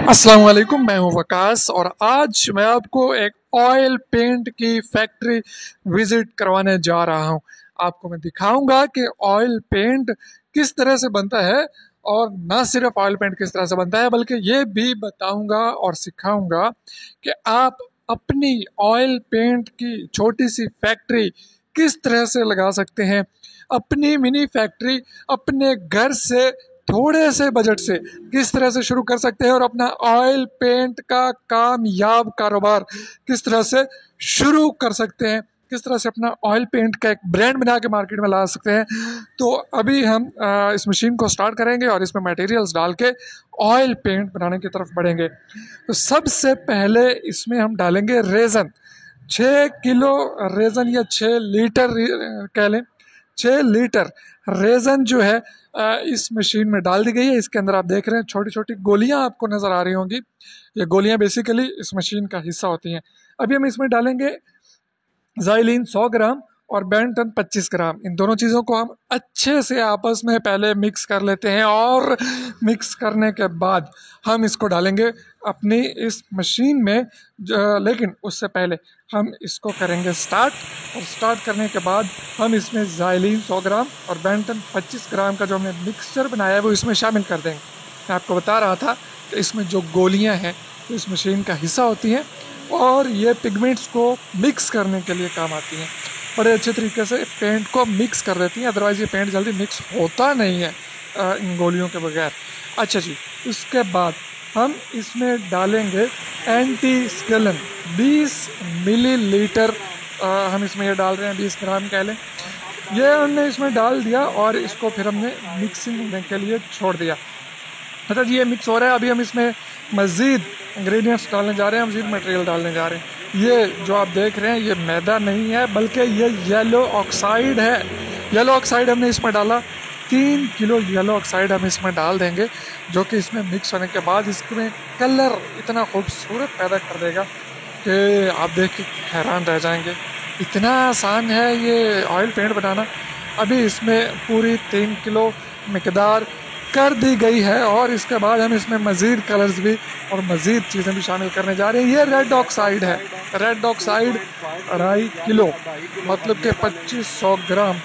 अस्सलाम वालेकुम, मैं हूं वकास और आज मैं आपको एक ऑयल पेंट की फैक्ट्री विजिट करवाने जा रहा हूं। आपको मैं दिखाऊंगा कि ऑयल पेंट किस तरह से बनता है और ना सिर्फ ऑयल पेंट किस तरह से बनता है बल्कि ये भी बताऊंगा और सिखाऊंगा कि आप अपनी ऑयल पेंट की छोटी सी फैक्ट्री किस तरह से लगा सकते हैं। अपनी मिनी फैक्ट्री अपने घर से थोड़े से बजट से किस तरह से शुरू कर सकते हैं और अपना ऑयल पेंट का कामयाब कारोबार किस तरह से शुरू कर सकते हैं, किस तरह से अपना ऑयल पेंट का एक ब्रांड बना के मार्केट में ला सकते हैं। तो अभी हम इस मशीन को स्टार्ट करेंगे और इसमें मटेरियल्स डाल के ऑयल पेंट बनाने की तरफ बढ़ेंगे। तो सबसे पहले इसमें हम डालेंगे रेज़न। 6 किलो रेज़न या 6 लीटर कह लें, 6 लीटर रेज़न जो है इस मशीन में डाल दी गई है। इसके अंदर आप देख रहे हैं छोटी छोटी गोलियां आपको नज़र आ रही होंगी। ये गोलियां बेसिकली इस मशीन का हिस्सा होती हैं। अभी हम इसमें डालेंगे ज़ाइलिन 100 ग्राम और बेंटन 25 ग्राम। इन दोनों चीज़ों को हम अच्छे से आपस में पहले मिक्स कर लेते हैं और मिक्स करने के बाद हम इसको डालेंगे अपनी इस मशीन में। लेकिन उससे पहले हम इसको करेंगे स्टार्ट, और स्टार्ट करने के बाद हम इसमें ज़ाइलिन 100 ग्राम और बेंटन 25 ग्राम का जो हमने मिक्सचर बनाया है वो इसमें शामिल कर देंगे। मैं आपको बता रहा था कि इसमें जो गोलियां हैं तो इस मशीन का हिस्सा होती हैं और ये पिगमेंट्स को मिक्स करने के लिए काम आती हैं। बड़े अच्छे तरीके से पेंट को मिक्स कर देती हैं, अदरवाइज़ ये पेंट जल्दी मिक्स होता नहीं है इन गोलियों के बगैर। अच्छा जी, उसके बाद हम इसमें डालेंगे एंटी स्केलन 20 मिलीलीटर। हम इसमें ये डाल रहे हैं 20 ग्राम कह लें। ये हमने इसमें डाल दिया और इसको फिर हमने मिक्सिंग होने के लिए छोड़ दिया। अच्छा जी, ये मिक्स हो रहा है। अभी हम इसमें मज़ीद इंग्रेडिएंट्स डालने जा रहे हैं, मज़ीद मटेरियल डालने जा रहे हैं। ये जो आप देख रहे हैं ये मैदा नहीं है बल्कि ये येलो ऑक्साइड है। येलो ऑक्साइड हमने इसमें डाला, 3 किलो येलो ऑक्साइड हम इसमें डाल देंगे, जो कि इसमें मिक्स होने के बाद इसमें कलर इतना खूबसूरत पैदा कर देगा कि आप देख के हैरान रह जाएंगे। इतना आसान है ये ऑयल पेंट बनाना। अभी इसमें पूरी 3 किलो मकदार कर दी गई है और इसके बाद हम इसमें मज़ीद कलर्स भी और मज़ीद चीज़ें भी शामिल करने जा रहे हैं। ये रेड ऑक्साइड है, रेड ऑक्साइड 2.5 किलो, मतलब कि 2500 ग्राम,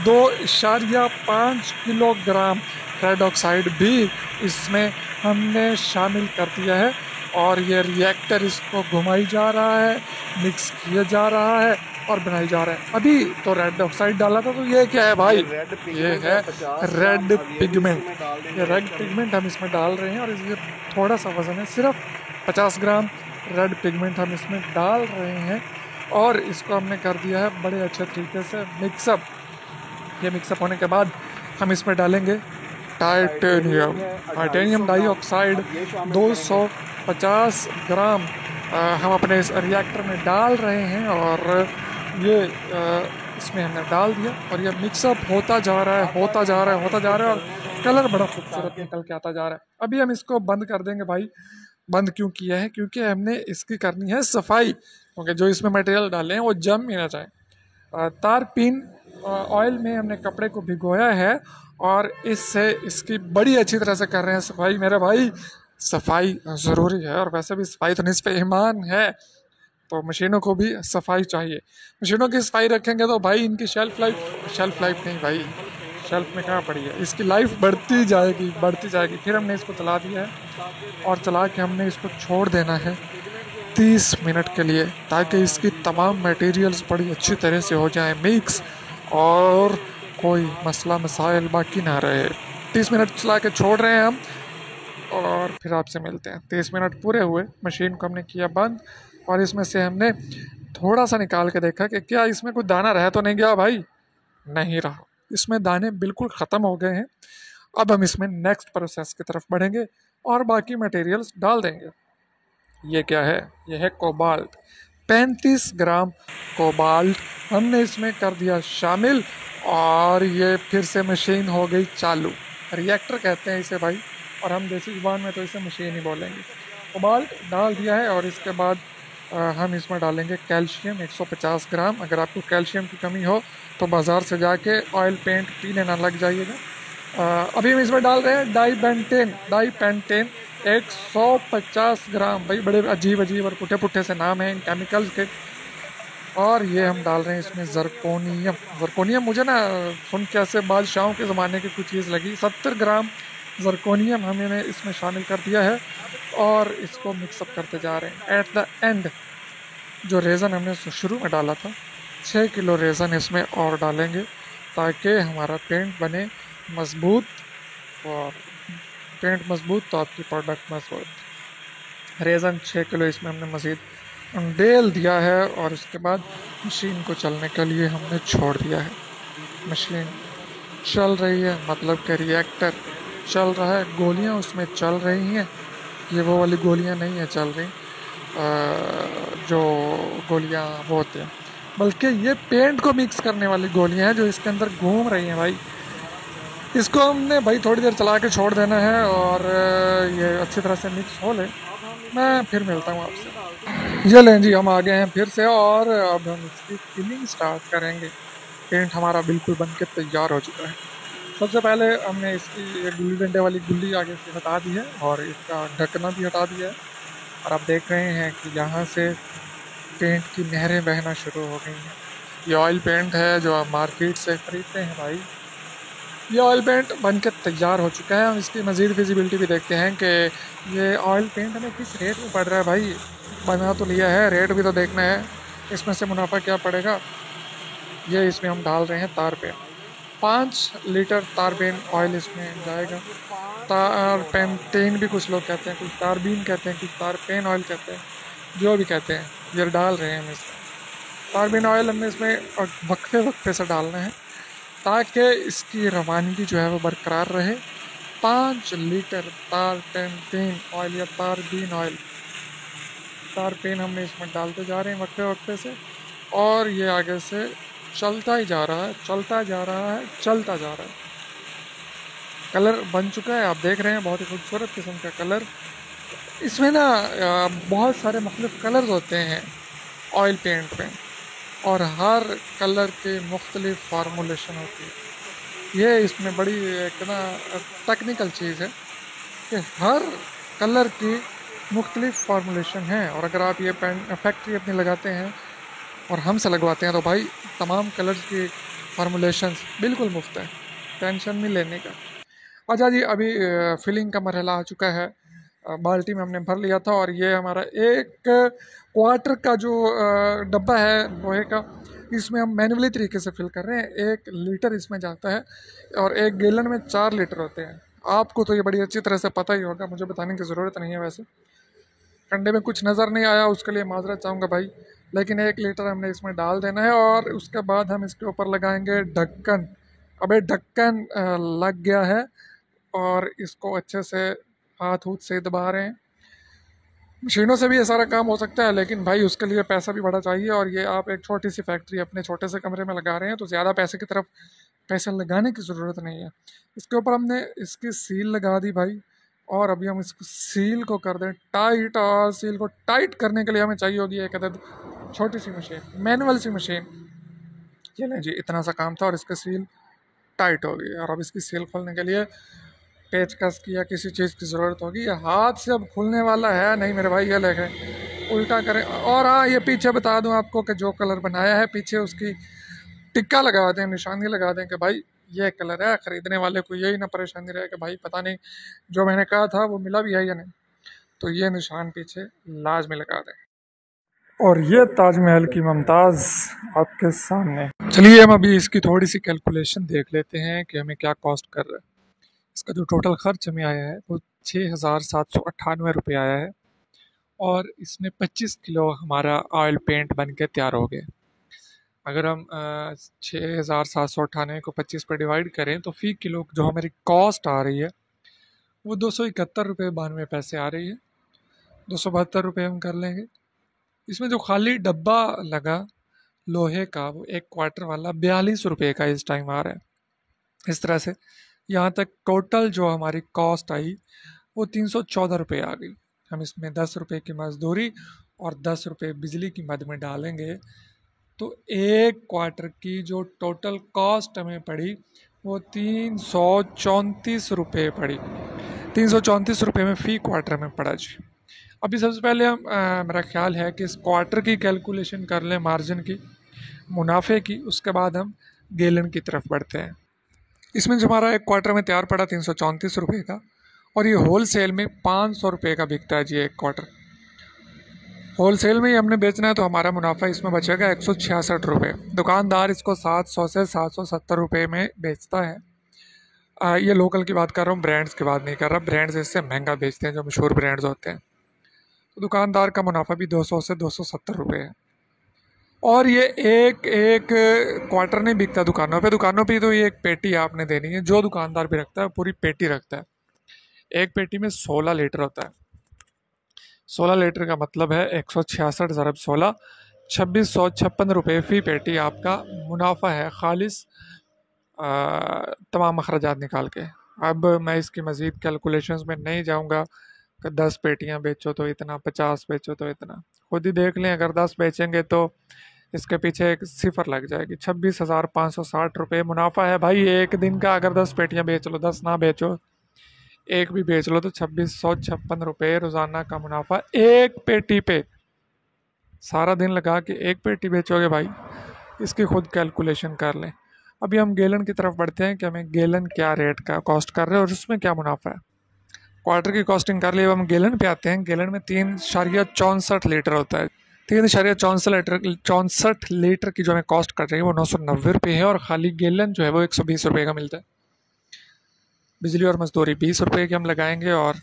2.5 किलोग्राम रेड ऑक्साइड भी इसमें हमने शामिल कर दिया है। और ये रिएक्टर इसको घुमाई जा रहा है, मिक्स किया जा रहा है और बनाई जा रहा है। अभी तो रेड ऑक्साइड डाला था, तो ये क्या है भाई, ये है रेड पिगमेंट। ये रेड पिगमेंट हम इसमें डाल रहे हैं और इसमें थोड़ा सा वजन है, सिर्फ 50 ग्राम रेड पिगमेंट हम इसमें डाल रहे हैं और इसको हमने कर दिया है बड़े अच्छे तरीके से मिक्सअप। ये मिक्सअप होने के बाद हम इसमें डालेंगे टाइटेनियम, टाइटेनियम डाइऑक्साइड 250 ग्राम हम अपने इस रिएक्टर में डाल रहे हैं और ये इसमें हमने डाल दिया और ये मिक्सअप होता जा रहा है, होता जा रहा है, होता जा रहा है और कलर बड़ा खूबसूरत निकल के आता जा रहा है। अभी हम इसको बंद कर देंगे भाई। बंद क्यों किया है? क्योंकि हमने इसकी करनी है सफाई, क्योंकि जो इसमें मटेरियल डाले हैं वो जम ही ना जाए। तारपीन ऑयल में हमने कपड़े को भिगोया है और इससे इसकी बड़ी अच्छी तरह से कर रहे हैं सफाई। मेरे भाई, सफाई ज़रूरी है और वैसे भी सफाई तो निस्फ़ ईमान है, तो मशीनों को भी सफाई चाहिए। मशीनों की सफाई रखेंगे तो भाई इनकी शेल्फ़ लाइफ नहीं भाई, शेल्फ में कहाँ पड़ी है, इसकी लाइफ बढ़ती जाएगी बढ़ती जाएगी। फिर हमने इसको चला दिया है और चला के हमने इसको छोड़ देना है 30 मिनट के लिए, ताकि इसकी तमाम मटेरियल्स बड़ी अच्छी तरह से हो जाए मिक्स और कोई मसला मसाइल बाकी ना रहे। 30 मिनट चला के छोड़ रहे हैं हम और फिर आपसे मिलते हैं। 30 मिनट पूरे हुए, मशीन को हमने किया बंद और इसमें से हमने थोड़ा सा निकाल के देखा कि क्या इसमें कोई दाना रह तो नहीं गया भाई। नहीं रहा, इसमें दाने बिल्कुल ख़त्म हो गए हैं। अब हम इसमें नेक्स्ट प्रोसेस की तरफ बढ़ेंगे और बाकी मटेरियल्स डाल देंगे। ये क्या है? ये है कोबाल्ट, 35 ग्राम कोबाल्ट हमने इसमें कर दिया शामिल और ये फिर से मशीन हो गई चालू। रिएक्टर कहते हैं इसे भाई, और हम देसी ज़ुबान में तो इसे मशीन ही बोलेंगे। कोबाल्ट डाल दिया है और इसके बाद हम इसमें डालेंगे कैल्शियम 150 ग्राम। अगर आपको कैल्शियम की कमी हो तो बाज़ार से जाके ऑयल पेंट पीने ना लग जाइएगा। अभी हम इसमें डाल रहे हैं डाई पेंटेन 150 ग्राम। भाई बड़े अजीब अजीब और पुट्ठे पुट्ठे से नाम हैं इन केमिकल्स के। और ये हम डाल रहे हैं इसमें जरकोनियम। जरकोनियम मुझे ना सुन के ऐसे बादशाहों के ज़माने की कुछ चीज़ लगी। 70 ग्राम जरकोनियम हमने इसमें शामिल कर दिया है और इसको मिक्सअप करते जा रहे हैं। एट द एंड जो रेज़न हमने शुरू में डाला था, 6 किलो रेज़न इसमें और डालेंगे ताकि हमारा पेंट बने मज़बूत। और पेंट मज़बूत तो आपकी प्रोडक्ट मज़बूत। रेज़न 6 किलो इसमें हमने मज़ीद डेल दिया है और उसके बाद मशीन को चलने के लिए हमने छोड़ दिया है। मशीन चल रही है, मतलब कि रिएक्टर चल रहा है, गोलियां उसमें चल रही हैं। ये वो वाली गोलियां नहीं है चल रही जो गोलियां वो होते हैं, बल्कि ये पेंट को मिक्स करने वाली गोलियां हैं जो इसके अंदर घूम रही हैं भाई। इसको हमने भाई थोड़ी देर चला के छोड़ देना है और ये अच्छी तरह से मिक्स हो ले। मैं फिर मिलता हूँ आपसे। ये लें जी, हम आ गए हैं फिर से और अब हम इसकी फिलिंग स्टार्ट करेंगे। पेंट हमारा बिल्कुल बन के तैयार हो चुका है। सबसे पहले हमने इसकी ये गुल्ली डंडे वाली गुल्ली आगे से हटा दी है और इसका ढकना भी हटा दिया है। और आप देख रहे हैं कि यहाँ से पेंट की नहरें बहना शुरू हो गई हैं। ये ऑयल पेंट है जो आप मार्केट से ख़रीदते हैं भाई। ये ऑयल पेंट बन के तैयार हो चुका है। हम इसकी मज़ीद फिजिबिलिटी भी देखते हैं कि ये ऑयल पेंट हमें किस रेट में पड़ रहा है भाई। बना तो लिया है, रेट भी तो देखना है, इसमें से मुनाफा क्या पड़ेगा। ये इसमें हम डाल रहे हैं तार पेन। 5 लीटर तार पेन ऑयल इसमें जाएगा। तार पेन तेन भी कुछ लोग कहते हैं, कुछ तारबीन कहते हैं, कुछ तार पेन ऑयल कहते हैं, जो भी कहते हैं। ये डाल रहे हैं हम इसमें तारबीन ऑयल। हमने इसमें वक्फे वक्फे से डालना है ताकि इसकी रवानगी जो है वो बरकरार रहे। 5 लीटर तार पेन ऑयल या तारबीन ऑयल, तार पेन हमने इसमें डालते जा रहे हैं वक्फे वक्फे से। और ये आगे से चलता ही जा रहा है, चलता जा रहा है, चलता जा रहा है। कलर बन चुका है, आप देख रहे हैं, बहुत ही खूबसूरत किस्म का कलर। इसमें ना बहुत सारे मुख्तलिफ कलर्स होते हैं ऑयल पेंट में और हर कलर की मुख्तलिफ फार्मूलेशन होती है। ये इसमें बड़ी एक ना टेक्निकल चीज़ है कि हर कलर की मुख्तलिफ फार्मूलेशन है। और अगर आप ये पेन फैक्ट्री अपनी लगाते हैं और हमसे लगवाते हैं तो भाई तमाम कलर्स की फार्मूलेशंस बिल्कुल मुफ्त है, टेंशन नहीं लेने का। अच्छा जी, अभी फिलिंग का मरहला आ चुका है। बाल्टी में हमने भर लिया था और ये हमारा 1 क्वार्टर का जो डब्बा है लोहे का, इसमें हम मैनुअली तरीके से फिल कर रहे हैं। 1 लीटर इसमें जाता है और 1 गैलन में 4 लीटर होते हैं। आपको तो ये बड़ी अच्छी तरह से पता ही होगा, मुझे बताने की ज़रूरत नहीं है। वैसे कंडे में कुछ नज़र नहीं आया, उसके लिए माजरत चाहूँगा भाई, लेकिन 1 लीटर हमने इसमें डाल देना है। और उसके बाद हम इसके ऊपर लगाएंगे ढक्कन। अबे ढक्कन लग गया है और इसको अच्छे से हाथ हूथ से दबा रहे हैं। मशीनों से भी ये सारा काम हो सकता है, लेकिन भाई उसके लिए पैसा भी बड़ा चाहिए। और ये आप एक छोटी सी फैक्ट्री अपने छोटे से कमरे में लगा रहे हैं तो ज़्यादा पैसे की तरफ पैसा लगाने की ज़रूरत नहीं है। इसके ऊपर हमने इसकी सील लगा दी भाई और अभी हम इसको सील को कर दें टाइट। और सील को टाइट करने के लिए हमें चाहिए होगी एक अदद छोटी सी मशीन, मैनुअल सी मशीन। चलें जी, इतना सा काम था और इसकी सील टाइट हो गई। और अब इसकी सील खोलने के लिए पेचकस की या किसी चीज़ की ज़रूरत होगी। ये हाथ से अब खुलने वाला है नहीं मेरे भाई। ये लेके उल्टा करें। और हाँ, ये पीछे बता दूं आपको कि जो कलर बनाया है पीछे उसकी टिक्का लगा दें, निशानी लगा दें कि भाई ये कलर है। ख़रीदने वाले को यही ना परेशानी रहे कि भाई पता नहीं जो मैंने कहा था वो मिला भी है या नहीं। तो ये निशान पीछे लाजमी लगा दें। और ये ताजमहल की मुमताज़ आपके सामने। चलिए हम अभी इसकी थोड़ी सी कैलकुलेशन देख लेते हैं कि हमें क्या कॉस्ट कर रहा है। इसका जो टोटल खर्च हमें आया है वो 6,798 रुपये आया है। और इसमें 25 किलो हमारा ऑयल पेंट बन के तैयार हो गया। अगर हम 6,798 को 25 पर डिवाइड करें तो फ़ी किलो जो हमारी कॉस्ट आ रही है वो 271 रुपये 92 पैसे आ रही है। 272 रुपये हम कर लेंगे। इसमें जो खाली डब्बा लगा लोहे का वो 1 क्वार्टर वाला 42 रुपये का इस टाइम आ रहा है। इस तरह से यहाँ तक टोटल जो हमारी कॉस्ट आई वो 314 रुपये आ गई। हम इसमें 10 रुपये की मजदूरी और 10 रुपये बिजली की मद में डालेंगे तो 1 क्वार्टर की जो टोटल कॉस्ट हमें पड़ी वो 334 रुपये पड़ी। ₹334 में फ़ी क्वार्टर में पड़ा जी। अभी सबसे पहले हम मेरा ख्याल है कि इस क्वार्टर की कैलकुलेशन कर लें मार्जिन की, मुनाफे की, उसके बाद हम गेलन की तरफ बढ़ते हैं। इसमें जो हमारा एक क्वार्टर में तैयार पड़ा ₹334 का, और ये होल सेल में ₹500 का बिकता है जी एक क्वार्टर। होल सेल में ही हमने बेचना है तो हमारा मुनाफा इसमें बचेगा ₹166। दुकानदार इसको 700 से 770 रुपये में बेचता है। ये लोकल की बात कर रहा हूँ, ब्रांड्स की बात नहीं कर रहा। ब्रांड्स इससे महंगा बेचते हैं, जो मशहूर ब्रांड्स होते हैं। तो दुकानदार का मुनाफा भी 200 से 270 रुपये है। और ये एक एक क्वार्टर नहीं बिकता दुकानों पे तो ये एक पेटी आपने देनी है। जो दुकानदार भी रखता है पूरी पेटी रखता है। एक पेटी में 16 लीटर होता है। 16 लीटर का मतलब है 166 ज़रब 16, 2656 रुपये फ़ी पेटी आपका मुनाफा है, खालिस तमाम अखराजात निकाल के। अब मैं इसकी मज़ीद कैलकुलेशंस में नहीं जाऊंगा कि 10 पेटियां बेचो तो इतना, 50 बेचो तो इतना। खुद ही देख लें, अगर 10 बेचेंगे तो इसके पीछे एक सिफर लग जाएगी। 26,560 रुपये मुनाफा है भाई एक दिन का। अगर 10 पेटियां बेच लो, 10 ना बेचो, एक भी बेच लो, तो 2656 रुपये रोज़ाना का मुनाफा एक पेटी पे। सारा दिन लगा के एक पेटी बेचोगे भाई, इसकी खुद कैलकुलेशन कर लें। अभी हम गैलन की तरफ बढ़ते हैं कि हमें गैलन क्या रेट का कॉस्ट कर रहे हैं और उसमें क्या मुनाफा है। क्वार्टर की कॉस्टिंग कर ली, अब हम गैलन पे आते हैं। गैलन में 3.64 लीटर होता है। 3.64 लीटर की जो हमें कॉस्ट कर रही है वो 990 रुपये है, और खाली गैलन जो है वो 120 रुपये का मिलता है। बिजली और मजदूरी 20 रुपये की हम लगाएंगे, और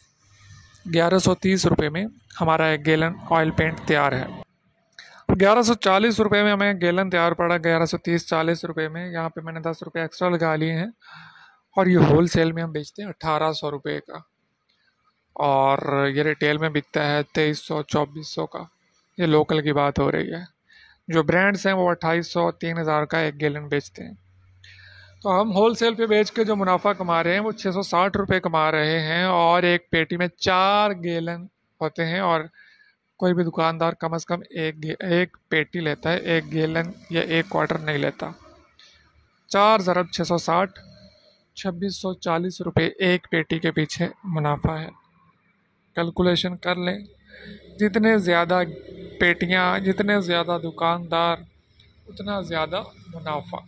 1130 रुपये में हमारा एक गैलन ऑयल पेंट तैयार है। 1140 रुपये में हमें गैलन तैयार पड़ा। 1130-40 रुपये में, यहाँ पे मैंने 10 रुपये एक्स्ट्रा लगा लिए हैं। और ये होल सेल में हम बेचते हैं 1800 रुपये का, और ये रिटेल में बिकता है 2300-2400 का। ये लोकल की बात हो रही है। जो ब्रांड्स हैं वो 2800-3000 का एक गैलन बेचते हैं। तो हम होल सेल पे बेच के जो मुनाफा कमा रहे हैं वो 660 रुपये कमा रहे हैं, और एक पेटी में 4 गैलन होते हैं। और कोई भी दुकानदार कम से कम एक पेटी लेता है, एक गैलन या एक क्वार्टर नहीं लेता। 4 ज़रब 660, 2640 रुपये एक पेटी के पीछे मुनाफा है। कैलकुलेशन कर लें, जितने ज़्यादा पेटियां, जितने ज़्यादा दुकानदार, उतना ज़्यादा मुनाफा।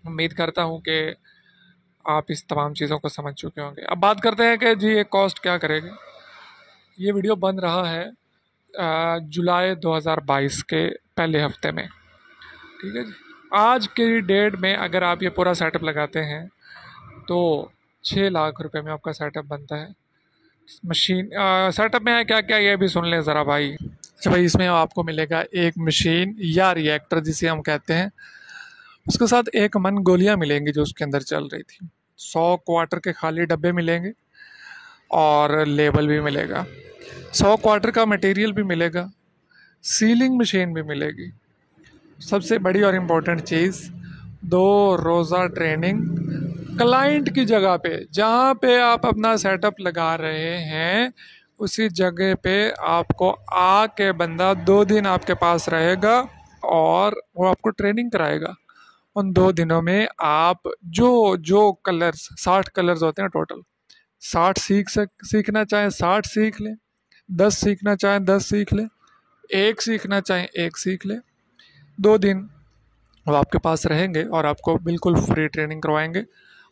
उम्मीद करता हूँ कि आप इस तमाम चीज़ों को समझ चुके होंगे। अब बात करते हैं कि जी ये कॉस्ट क्या करेगी। ये वीडियो बन रहा है जुलाई 2022 के पहले हफ्ते में, ठीक है जी। आज की डेट में अगर आप ये पूरा सेटअप लगाते हैं तो 6 लाख रुपए में आपका सेटअप बनता है। मशीन सेटअप में है क्या क्या, ये भी सुन लें ज़रा भाई। अच्छा भाई, इसमें आपको मिलेगा एक मशीन या रिएक्टर जिसे हम कहते हैं, उसके साथ एक मन गोलियाँ मिलेंगी जो उसके अंदर चल रही थी। 100 क्वार्टर के खाली डब्बे मिलेंगे, और लेबल भी मिलेगा। 100 क्वार्टर का मटेरियल भी मिलेगा, सीलिंग मशीन भी मिलेगी। सबसे बड़ी और इम्पोर्टेंट चीज़, 2 रोज़ा ट्रेनिंग क्लाइंट की जगह पे। जहाँ पे आप अपना सेटअप लगा रहे हैं उसी जगह पे आपको आके बंदा 2 दिन आपके पास रहेगा, और वो आपको ट्रेनिंग कराएगा। उन 2 दिनों में आप जो कलर्स, 60 कलर्स होते हैं टोटल, 60 सीखना चाहें 60 सीख लें, 10 सीखना चाहें 10 सीख लें, 1 सीखना चाहें 1 सीख लें। 2 दिन वो आपके पास रहेंगे और आपको बिल्कुल फ्री ट्रेनिंग करवाएंगे।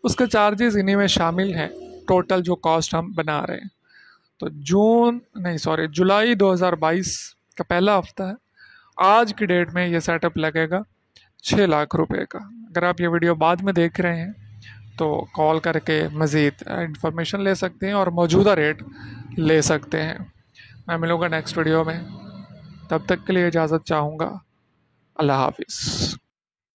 उसके चार्जेस इन्हीं में शामिल हैं, टोटल जो कॉस्ट हम बना रहे हैं। तो जुलाई 2022 का पहला हफ्ता है। आज की डेट में ये सेटअप लगेगा 6 लाख रुपए का। अगर आप ये वीडियो बाद में देख रहे हैं तो कॉल करके मज़ीद इंफॉर्मेशन ले सकते हैं और मौजूदा रेट ले सकते हैं। मैं मिलूँगा नेक्स्ट वीडियो में, तब तक के लिए इजाज़त चाहूँगा। अल्लाह हाफिज़।